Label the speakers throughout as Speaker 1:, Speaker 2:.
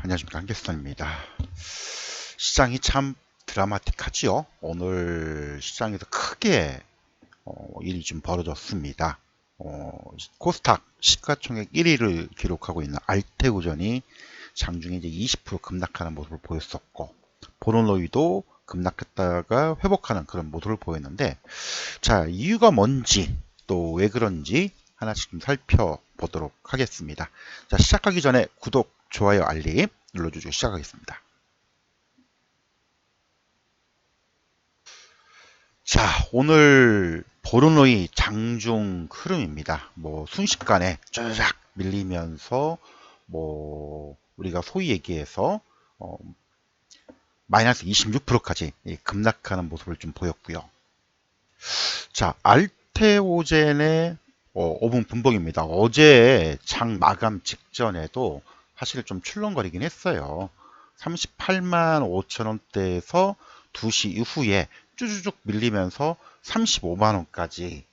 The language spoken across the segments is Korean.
Speaker 1: 안녕하십니까, 한계수입니다. 시장이 참 드라마틱하지요. 오늘 시장에서 크게 일이 좀 벌어졌습니다. 코스닥 시가총액 1위를 기록하고 있는 알테오전이 장중에 이제 20% 급락하는 모습을 보였었고, 보론로이도 급락했다가 회복하는 그런 모습을 보였는데, 자, 이유가 뭔지 또 왜 그런지 하나씩 좀 살펴보도록 하겠습니다. 자, 시작하기 전에 구독, 좋아요, 알림 눌러주시고 시작하겠습니다. 자, 오늘 보르노이 장중 흐름입니다. 뭐 순식간에 쫙 밀리면서 우리가 소위 얘기해서 어, 마이너스 26%까지 급락하는 모습을 좀 보였고요. 자, 알테오젠의 5분 분봉입니다. 어제 장 마감 직전에도 사실 좀 출렁거리긴 했어요. 38만 5천 원대에서 2시 이후에 쭈쭈쭉 밀리면서 35만 원까지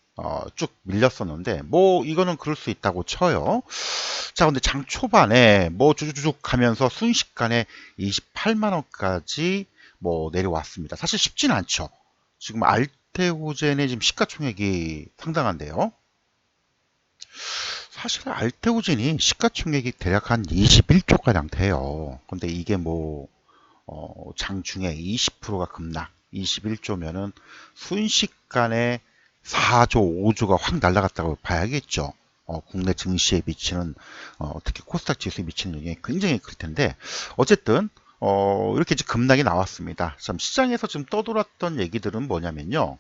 Speaker 1: 쭉 밀렸었는데, 뭐 이거는 그럴 수 있다고 쳐요. 자, 근데 장 초반에 뭐 쭈쭈쭉 하면서 순식간에 28만 원까지 뭐 내려왔습니다. 사실 쉽진 않죠. 지금 알테오젠의 지금 시가총액이 상당한데요. 사실 알테오젠이 시가총액이 대략 한 21조가량 돼요. 근데 이게 뭐 장중에 20%가 급락, 21조면은 순식간에 4조, 5조가 확 날아갔다고 봐야겠죠. 국내 증시에 미치는, 특히 코스닥 지수에 미치는 영향이 굉장히 클 텐데, 어쨌든, 이렇게 이제 급락이 나왔습니다. 참, 시장에서 지금 떠돌았던 얘기들은 뭐냐면요.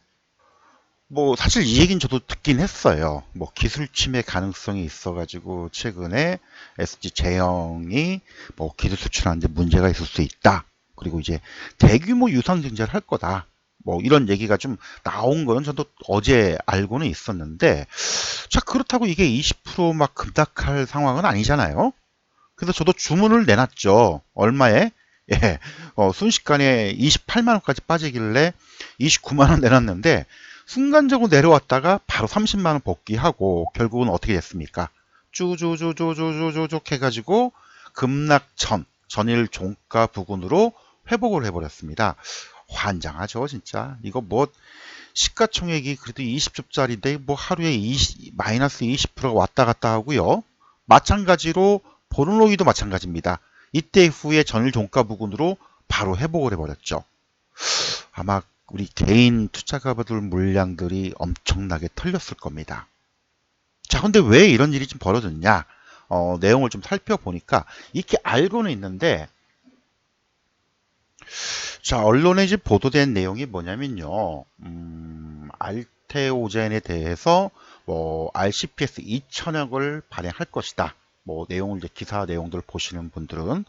Speaker 1: 뭐, 사실 이 얘기는 저도 듣긴 했어요. 뭐, 기술 침해 가능성이 있어가지고, 최근에 SG 제형이 뭐, 기술 수출하는데 문제가 있을 수 있다. 그리고 이제 대규모 유상 증자를 할 거다. 뭐 이런 얘기가 좀 나온 거는 저도 어제 알고는 있었는데, 자, 그렇다고 이게 20%막 급락할 상황은 아니잖아요. 그래서 저도 주문을 내놨죠. 얼마에? 예, 순식간에 28만 원까지 빠지길래 29만 원 내놨는데, 순간적으로 내려왔다가 바로 30만 원 복귀하고 결국은 어떻게 됐습니까? 쭈쭈쭈쭈쭈쭈쭉 해가지고 급락 전일 종가 부근으로 회복을 해버렸습니다. 환장하죠, 진짜. 이거 뭐 시가총액이 그래도 20조짜리인데 뭐 하루에 마이너스 20%가 왔다 갔다 하고요. 마찬가지로 보르노이도 마찬가지입니다. 이때 후에 전일 종가 부근으로 바로 회복을 해버렸죠. 아마 우리 개인 투자가들 물량들이 엄청나게 털렸을 겁니다. 자, 근데 왜 이런 일이 좀 벌어졌냐? 내용을 좀 살펴보니까 이렇게 알고는 있는데, 자, 언론에 이제 보도된 내용이 뭐냐면요. 알테오젠에 대해서 뭐 RCPS 2천억을 발행할 것이다. 뭐 내용을 이제 기사 내용들 보시는 분들은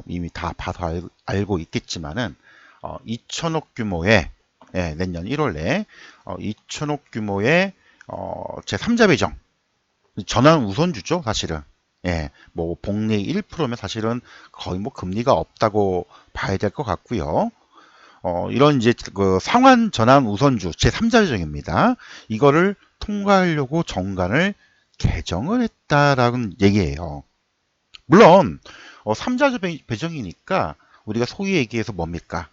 Speaker 1: 이미 다 봐서 알고 있겠지만은 2천억 규모의, 예, 내년 1월에 2천억 규모의 제3자 배정 전환 우선주죠, 사실은. 예, 뭐 복리 1%면 사실은 거의 뭐 금리가 없다고 봐야 될 것 같고요. 이런 이제 그 상환 전환 우선주 제3자 배정입니다. 이거를 통과하려고 정관을 개정을 했다라는 얘기예요. 물론 3자 배정이니까 우리가 소위 얘기해서 뭡니까?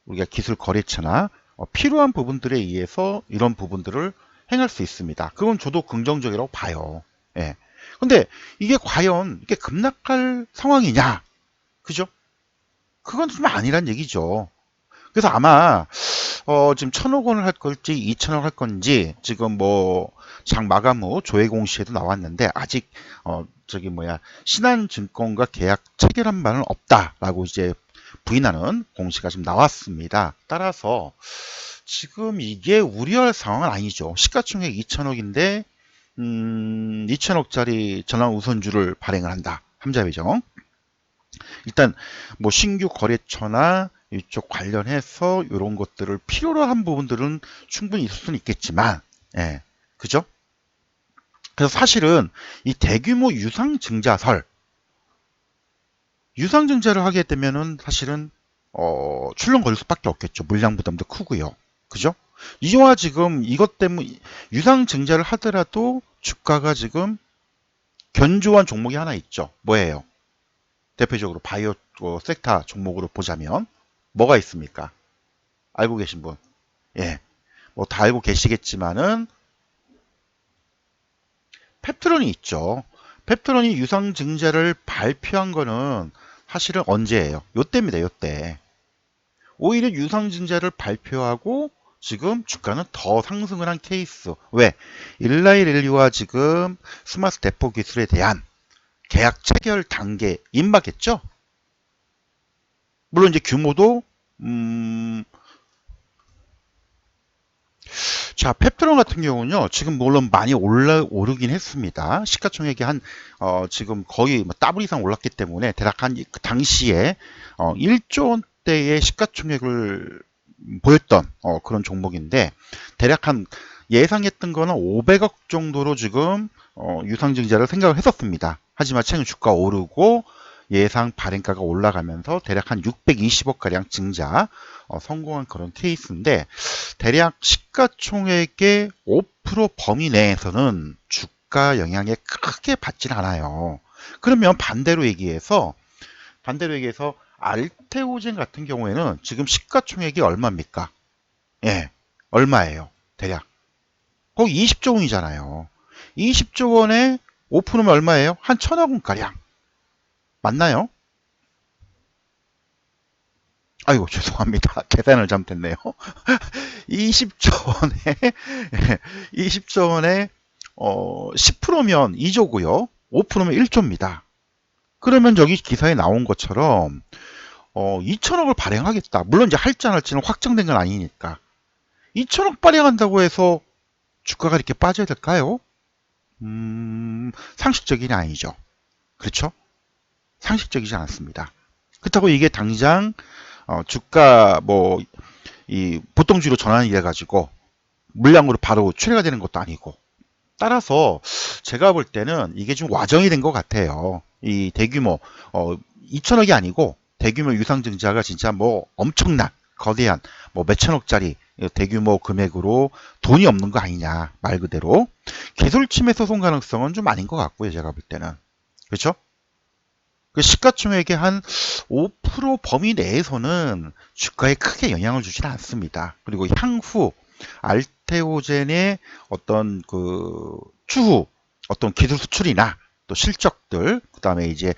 Speaker 1: 우리가 기술 거래처나 필요한 부분들에 의해서 이런 부분들을 행할 수 있습니다. 그건 저도 긍정적이라고 봐요. 예. 근데 이게 과연 이게 급락할 상황이냐? 그죠? 그건 좀 아니란 얘기죠. 그래서 아마 지금 1,000억 원을 할 걸지 2,000억 할 건지 지금 뭐 장 마감 후 조회 공시에도 나왔는데 아직 저기 뭐야 신한증권과 계약 체결한 바는 없다라고 이제 부인하는 공시가 지금 나왔습니다. 따라서 지금 이게 우려할 상황은 아니죠. 시가총액 2,000억인데 2,000억짜리 전환 우선주를 발행을 한다. 함자 배정. 일단 뭐 신규 거래처나 이쪽 관련해서 이런 것들을 필요로 한 부분들은 충분히 있을 수는 있겠지만, 예, 그죠? 그래서 사실은 이 대규모 유상증자를 하게 되면은 사실은 출렁거릴 수밖에 없겠죠. 물량 부담도 크고요. 그죠? 이와 지금 이것 때문에 유상증자를 하더라도 주가가 지금 견조한 종목이 하나 있죠. 뭐예요? 대표적으로 바이오 섹터 종목으로 보자면 뭐가 있습니까? 알고 계신 분? 예, 뭐 다 알고 계시겠지만은 펩트론이 있죠. 펩트론이 유상증자를 발표한 거는 사실은 언제예요? 요때입니다. 요때. 오히려 유상증자를 발표하고 지금 주가는 더 상승을 한 케이스. 왜? 일라이 릴리와 지금 스마트 대포 기술에 대한 계약 체결 단계 임박했죠? 물론 이제 규모도 자, 펩트론 같은 경우는요, 지금 물론 많이 오르긴 했습니다. 시가총액이 지금 거의 뭐 더블 이상 올랐기 때문에 대략 그 당시에 1조 원대의 시가총액을 보였던 그런 종목인데, 대략 예상했던 거는 500억 정도로 지금 유상증자를 생각을 했었습니다. 하지만 최근 주가 오르고 예상 발행가가 올라가면서 대략 한 620억 가량 증자 성공한 그런 케이스인데, 대략 시가총액의 5% 범위 내에서는 주가 영향에 크게 받질 않아요. 그러면 반대로 얘기해서 알테오젠 같은 경우에는 지금 시가총액이 얼마입니까? 예, 얼마예요? 대략 거기 20조 원이잖아요. 20조 원에 5%면 얼마예요? 한 1,000억 원가량. 맞나요? 아이고, 죄송합니다. 계산을 잘못했네요. 20조 원에, 20조 원에, 10%면 2조고요. 5%면 1조입니다. 그러면 저기 기사에 나온 것처럼, 2천억을 발행하겠다. 물론 이제 할지 안 할지는 확정된 건 아니니까. 2천억 발행한다고 해서 주가가 이렇게 빠져야 될까요? 상식적인 아니죠. 그렇죠? 상식적이지 않습니다. 그렇다고 이게 당장 주가 이 보통주로 전환이 돼가지고 물량으로 바로 출회가 되는 것도 아니고, 따라서 제가 볼 때는 이게 좀 와정이 된 것 같아요. 이 대규모 2천억이 아니고 대규모 유상증자가 진짜 뭐 엄청난 거대한 뭐 몇천억짜리 대규모 금액으로 돈이 없는 거 아니냐, 말 그대로 기술침해 소송 가능성은 좀 아닌 것 같고요. 제가 볼 때는. 그렇죠? 그 시가총액의 한 5% 범위 내에서는 주가에 크게 영향을 주지는 않습니다. 그리고 향후 알테오젠의 어떤 그 추후 어떤 기술 수출이나 또 실적들, 그 다음에 이제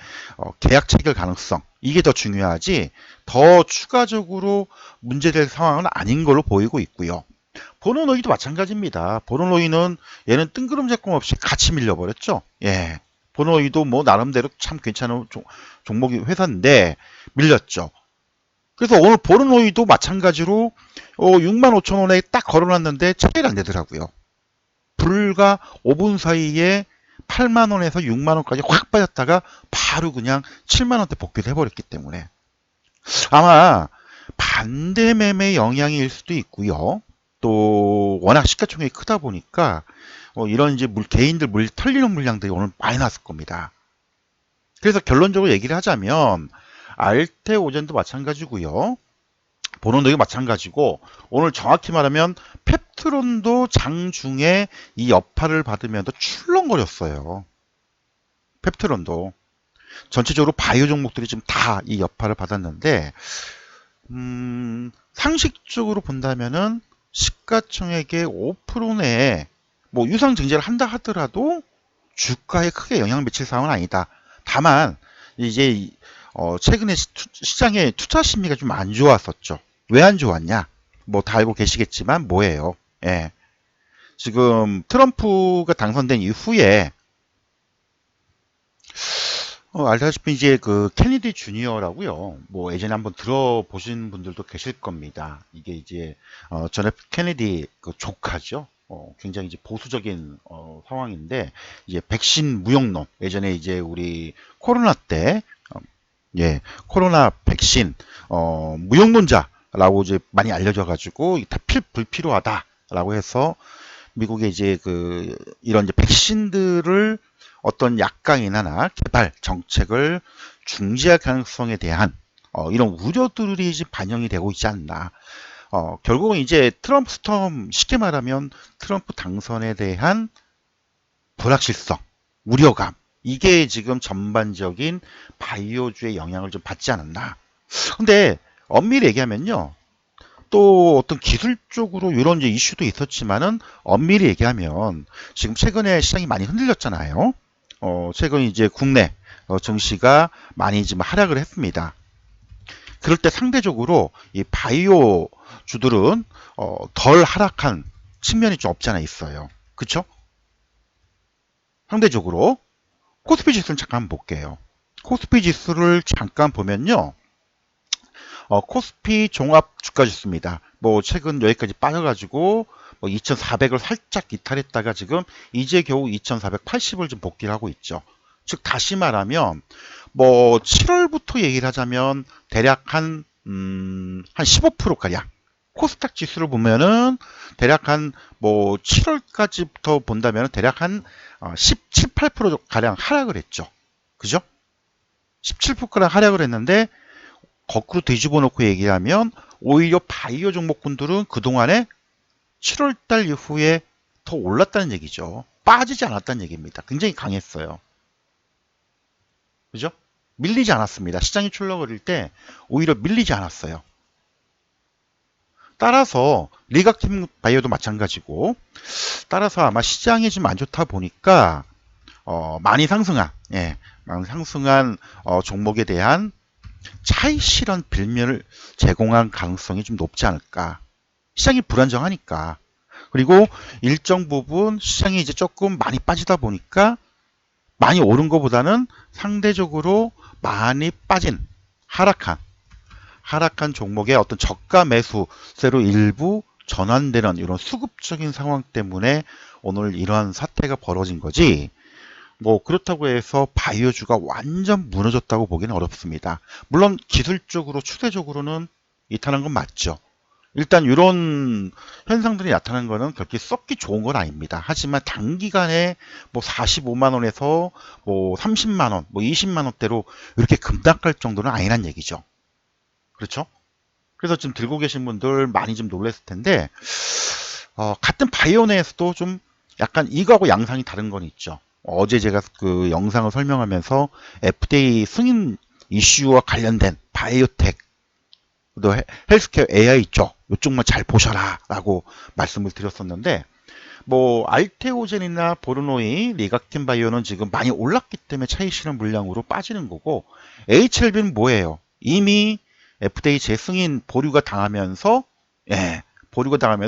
Speaker 1: 계약 체결 가능성, 이게 더 중요하지 더 추가적으로 문제될 상황은 아닌 걸로 보이고 있고요. 보노노이도 마찬가지입니다. 보노노이는 얘는 뜬구름 잡고 없이 같이 밀려버렸죠. 예. 보노이도 뭐 나름대로 참 괜찮은 종목이 회사인데 밀렸죠. 그래서 오늘 보노이도 마찬가지로 6만 5천 원에 딱 걸어놨는데 체결 안 되더라고요. 불과 5분 사이에 8만 원에서 6만 원까지 확 빠졌다가 바로 그냥 7만 원대 복귀를 해버렸기 때문에 아마 반대 매매 영향일 수도 있고요. 또 워낙 시가총액이 크다 보니까 이런 이제 개인들 털리는 물량들이 오늘 많이 났을 겁니다. 그래서 결론적으로 얘기를 하자면 알테오젠도 마찬가지고요. 보노노도 마찬가지고, 오늘 정확히 말하면 펩트론도 장중에 이 여파를 받으면서 출렁거렸어요. 펩트론도 전체적으로 바이오 종목들이 지금 다 이 여파를 받았는데, 상식적으로 본다면은 시가총액의 5% 내에 뭐 유상 증자를 한다 하더라도 주가에 크게 영향을 미칠 상황은 아니다. 다만 이제 최근에 시장의 투자 심리가 좀 안 좋았었죠. 왜 안 좋았냐? 뭐 다 알고 계시겠지만 뭐예요? 예. 지금 트럼프가 당선된 이후에 알다시피 이제 그 케네디 주니어라고요. 뭐 예전에 한번 들어보신 분들도 계실 겁니다. 이게 이제 존 F 케네디 그 조카죠. 굉장히 이제 보수적인 상황인데, 이제 백신 무용론, 예전에 이제 우리 코로나 때 예, 코로나 백신 무용론자라고 이제 많이 알려져 가지고 다 불필요하다라고 해서 미국의 이제 이런 이제 백신들을 어떤 약강이나 개발 정책을 중지할 가능성에 대한 이런 우려들이 지금 반영이 되고 있지 않나. 결국은 이제 트럼프 스톰, 쉽게 말하면 트럼프 당선에 대한 불확실성, 우려감, 이게 지금 전반적인 바이오주의 영향을 좀 받지 않았나. 근데 엄밀히 얘기하면요. 또 어떤 기술적으로 이런 이제 이슈도 있었지만은 엄밀히 얘기하면 지금 최근에 시장이 많이 흔들렸잖아요. 최근 이제 국내 증시가 많이 지금 하락을 했습니다. 그럴 때 상대적으로 이 바이오 주들은 덜 하락한 측면이 좀 없지 않아 있어요. 그쵸? 상대적으로 코스피 지수는 잠깐 볼게요. 코스피 지수를 잠깐 보면요. 코스피 종합 주가 지수입니다. 뭐 최근 여기까지 빠져가지고 뭐 2,400을 살짝 이탈했다가 지금 이제 겨우 2,480을 좀 복귀를 하고 있죠. 즉 다시 말하면 뭐 7월부터 얘기를 하자면 대략 한 15%가량 코스닥 지수를 보면은 대략 한 뭐 7월까지부터 본다면 대략 한 17, 8% 가량 하락을 했죠. 그죠? 17%가량 하락을 했는데 거꾸로 뒤집어 놓고 얘기하면 오히려 바이오 종목군들은 그동안에 7월달 이후에 더 올랐다는 얘기죠. 빠지지 않았다는 얘기입니다. 굉장히 강했어요. 그죠? 밀리지 않았습니다. 시장이 출렁거릴 때 오히려 밀리지 않았어요. 따라서 리각팀 바이오도 마찬가지고 따라서 아마 시장이 좀 안 좋다 보니까 많이 상승한 많이 상승한 종목에 대한 차익 실현 빌미를 제공한 가능성이 좀 높지 않을까. 시장이 불안정하니까. 그리고 일정 부분 시장이 이제 조금 많이 빠지다 보니까 많이 오른 것보다는 상대적으로 많이 빠진 하락한 종목의 어떤 저가 매수세로 일부 전환되는 이런 수급적인 상황 때문에 오늘 이러한 사태가 벌어진 거지. 뭐 그렇다고 해서 바이오주가 완전 무너졌다고 보기는 어렵습니다. 물론 기술적으로 추세적으로는 이탈한 건 맞죠. 일단 이런 현상들이 나타나는 거는 그렇게 썩기 좋은 건 아닙니다. 하지만 단기간에 뭐 45만 원에서 뭐 30만 원, 뭐 20만 원대로 이렇게 급락할 정도는 아니란 얘기죠. 그렇죠? 그래서 지금 들고 계신 분들 많이 좀 놀랐을 텐데 같은 바이오 내에서도 좀 약간 이거하고 양상이 다른 건 있죠. 어제 제가 그 영상을 설명하면서 FDA 승인 이슈와 관련된 바이오텍, 또 헬스케어 AI 이쪽만 잘 보셔라 라고 말씀을 드렸었는데 뭐 알테오젠이나 보르노이, 리각틴 바이오는 지금 많이 올랐기 때문에 차익 실현 물량으로 빠지는 거고 HLB는 뭐예요? 이미 FDA 재승인 보류가 당하면서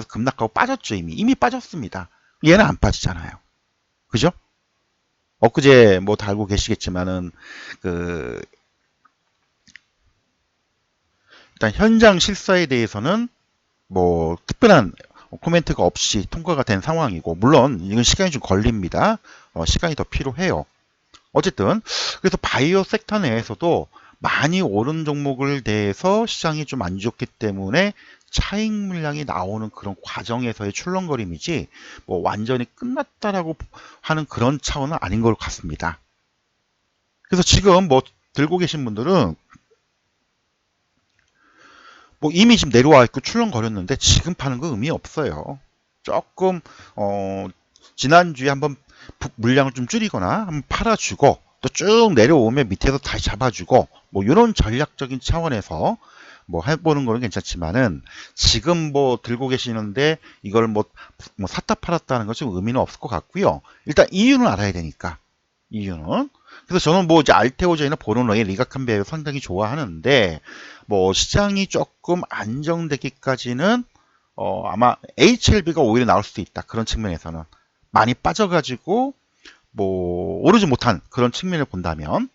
Speaker 1: 급락하고 빠졌죠. 이미 빠졌습니다. 얘는 안 빠지잖아요. 그죠? 엊그제 뭐 다 알고 계시겠지만은 그 일단 현장 실사에 대해서는 뭐 특별한 코멘트가 없이 통과가 된 상황이고 물론 이건 시간이 좀 걸립니다. 시간이 더 필요해요. 어쨌든 그래서 바이오 섹터 내에서도 많이 오른 종목을 대해서 시장이 좀 안 좋기 때문에 차익 물량이 나오는 그런 과정에서의 출렁거림이지 뭐 완전히 끝났다라고 하는 그런 차원은 아닌 것 같습니다. 그래서 지금 뭐 들고 계신 분들은 뭐 이미 지금 내려와 있고 출렁거렸는데 지금 파는 거 의미 없어요. 조금 지난주에 한번 물량을 좀 줄이거나 한번 팔아주고 또 쭉 내려오면 밑에서 다시 잡아주고 뭐 이런 전략적인 차원에서 뭐 해보는 거는 괜찮지만은 지금 뭐 들고 계시는데 이걸 뭐 샀다 팔았다는 것은 의미는 없을 것 같고요. 일단 이유는 알아야 되니까 이유는 그래서 저는 뭐 이제 알테오젠이나 보르노의 리가칸베를 상당히 좋아하는데 뭐 시장이 조금 안정되기까지는 아마 HLB가 오히려 나올 수도 있다. 그런 측면에서는 많이 빠져가지고 뭐 오르지 못한 그런 측면을 본다면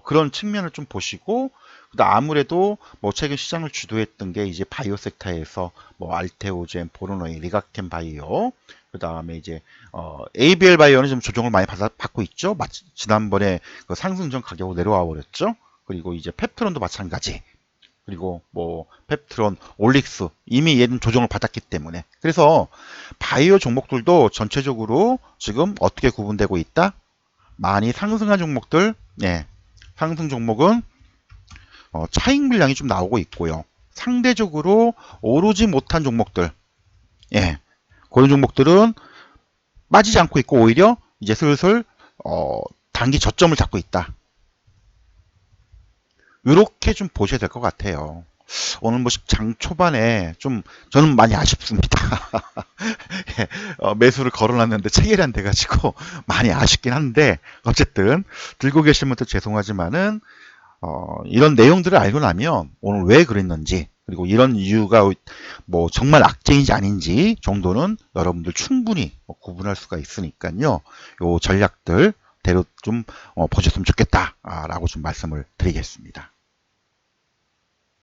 Speaker 1: 그런 측면을 좀 보시고 그다음 아무래도 뭐 최근 시장을 주도했던 게 이제 바이오 섹터에서 뭐 알테오젠, 보르노이, 리가켄 바이오 그다음에 이제 ABL 바이오는 좀 조정을 많이 받고 있죠. 지난번에 그 상승 전 가격으로 내려와 버렸죠. 그리고 이제 펩트론도 마찬가지. 그리고 뭐 펩트론, 올릭스 이미 얘는 조정을 받았기 때문에 그래서 바이오 종목들도 전체적으로 지금 어떻게 구분되고 있다? 많이 상승한 종목들, 상승 종목은 차익 물량이 좀 나오고 있고요. 상대적으로 오르지 못한 종목들, 그런 종목들은 빠지지 않고 있고 오히려 이제 슬슬 단기 저점을 잡고 있다. 이렇게 좀 보셔야 될 것 같아요. 오늘 뭐 장 초반에 좀 저는 많이 아쉽습니다. 예, 매수를 걸어놨는데 체결이 안 돼가지고 많이 아쉽긴 한데 어쨌든 들고 계신 분들 죄송하지만은 이런 내용들을 알고 나면 오늘 왜 그랬는지 그리고 이런 이유가 뭐 정말 악재인지 아닌지 정도는 여러분들 충분히 구분할 수가 있으니까요. 요 전략들 대로 좀 보셨으면 좋겠다라고 좀 말씀을 드리겠습니다.